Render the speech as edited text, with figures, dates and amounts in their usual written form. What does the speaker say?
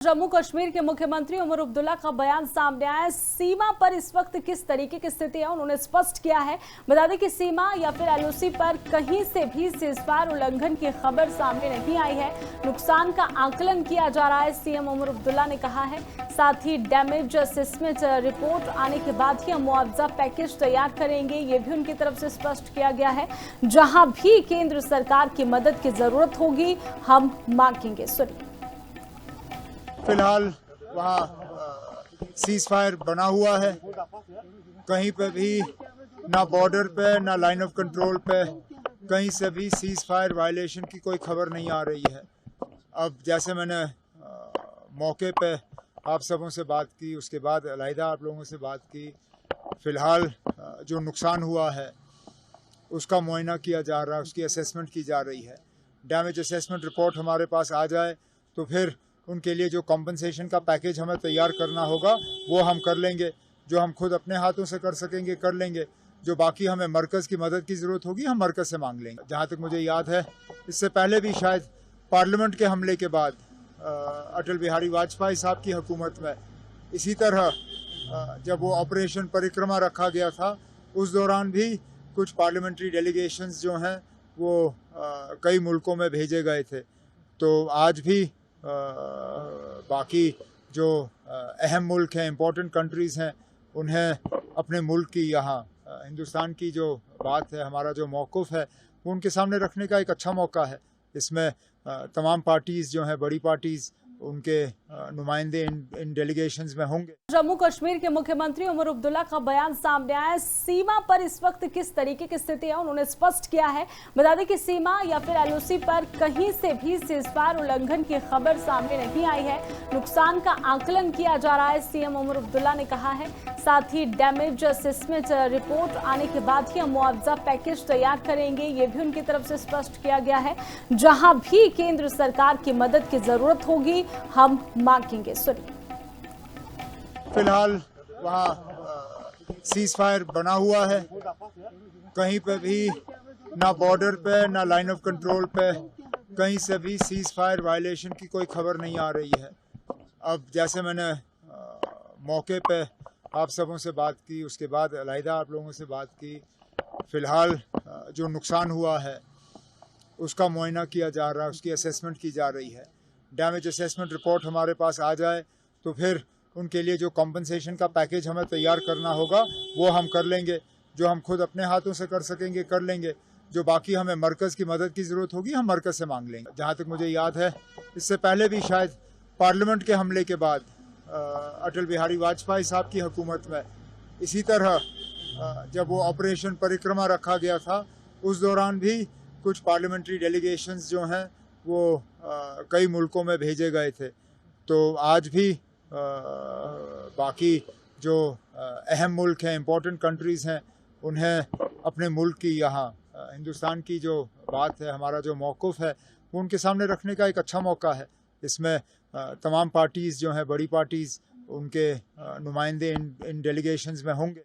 जम्मू कश्मीर के मुख्यमंत्री उमर अब्दुल्ला का बयान सामने आया। सीमा पर इस वक्त किस तरीके की स्थिति है उन्होंने स्पष्ट किया है। बता दें कि सीमा या फिर एलओसी पर कहीं से भी सीज़फायर उल्लंघन की खबर सामने नहीं आई है। नुकसान का आकलन किया जा रहा है, सीएम उमर अब्दुल्ला ने कहा है। साथ ही डैमेज असेसमेंट रिपोर्ट आने के बाद ही हम मुआवजा पैकेज तैयार करेंगे, ये भी उनकी तरफ से स्पष्ट किया गया है। जहां भी केंद्र सरकार की मदद की जरूरत होगी हम मांगेंगे। सुनिए। फिलहाल वहाँ सीज फायर बना हुआ है, कहीं पे भी ना बॉर्डर पे ना लाइन ऑफ कंट्रोल पे कहीं से भी सीज फायर वायलेशन की कोई खबर नहीं आ रही है। अब जैसे मैंने मौके पे आप सबों से बात की, उसके बाद अलहदा आप लोगों से बात की, फिलहाल जो नुकसान हुआ है उसका मुआयना किया जा रहा है, उसकी असेसमेंट की जा रही है। डैमेज असेसमेंट रिपोर्ट हमारे पास आ जाए तो फिर उनके लिए जो कॉम्पनसेशन का पैकेज हमें तैयार करना होगा वो हम कर लेंगे। जो हम खुद अपने हाथों से कर सकेंगे कर लेंगे, जो बाकी हमें मरकज़ की मदद की ज़रूरत होगी हम मरकज़ से मांग लेंगे। जहाँ तक मुझे याद है, इससे पहले भी शायद पार्लियामेंट के हमले के बाद अटल बिहारी वाजपेयी साहब की हुकूमत में इसी तरह जब वो ऑपरेशन परिक्रमा रखा गया था, उस दौरान भी कुछ पार्लियामेंट्री डेलीगेशंस जो हैं वो कई मुल्कों में भेजे गए थे। तो आज भी बाकी जो अहम मुल्क हैं, इम्पोर्टेंट कंट्रीज़ हैं, उन्हें अपने मुल्क की यहाँ हिंदुस्तान की जो बात है, हमारा जो मौक़िफ़ है, वो उनके सामने रखने का एक अच्छा मौका है। इसमें तमाम पार्टीज़ जो हैं, बड़ी पार्टीज़, उनके नुमाइंदे इन डेलीगेशंस में होंगे। जम्मू कश्मीर के मुख्यमंत्री उमर अब्दुल्ला का बयान सामने आया। सीमा पर इस वक्त किस तरीके की स्थिति है उन्होंने स्पष्ट किया है। बता दें कि सीमा या फिर एलओसी पर कहीं से भी सीज़फायर उल्लंघन की खबर सामने नहीं आई है। नुकसान का आकलन किया जा रहा है, सीएम उमर अब्दुल्ला ने कहा है। साथ ही डैमेज असेसमेंट रिपोर्ट आने के बाद ही हम मुआवजा पैकेज तैयार करेंगे, ये भी उनकी तरफ से स्पष्ट किया गया है। जहां भी केंद्र सरकार की मदद की जरूरत होगी हम मांगेंगे। सुनिए। फिलहाल वहाँ सीज फायर बना हुआ है, कहीं पे भी ना बॉर्डर पे ना लाइन ऑफ कंट्रोल पे कहीं से भी सीज फायर वायलेशन की कोई खबर नहीं आ रही है। अब जैसे मैंने मौके पे आप सबों से बात की, उसके बाद अलहदा आप लोगों से बात की, फिलहाल जो नुकसान हुआ है उसका मुआयना किया जा रहा है, उसकी असेसमेंट की जा रही है। डैमेज असेसमेंट रिपोर्ट हमारे पास आ जाए तो फिर उनके लिए जो कॉम्पनसेशन का पैकेज हमें तैयार करना होगा वो हम कर लेंगे। जो हम खुद अपने हाथों से कर सकेंगे कर लेंगे, जो बाकी हमें मरकज़ की मदद की ज़रूरत होगी हम मरकज़ से मांग लेंगे। जहाँ तक मुझे याद है, इससे पहले भी शायद पार्लियामेंट के हमले के बाद अटल बिहारी वाजपेयी साहब की हुकूमत में इसी तरह जब वो ऑपरेशन परिक्रमा रखा गया था, उस दौरान भी कुछ पार्लियामेंट्री डेलीगेशंस जो हैं वो कई मुल्कों में भेजे गए थे। तो आज भी बाकी जो अहम मुल्क हैं, इम्पोर्टेंट कंट्रीज़ हैं, उन्हें अपने मुल्क की यहाँ हिंदुस्तान की जो बात है, हमारा जो मौक़िफ़ है, वो उनके सामने रखने का एक अच्छा मौका है। इसमें तमाम पार्टीज़ जो हैं, बड़ी पार्टीज़, उनके नुमाइंदे इन डेलीगेशंस में होंगे।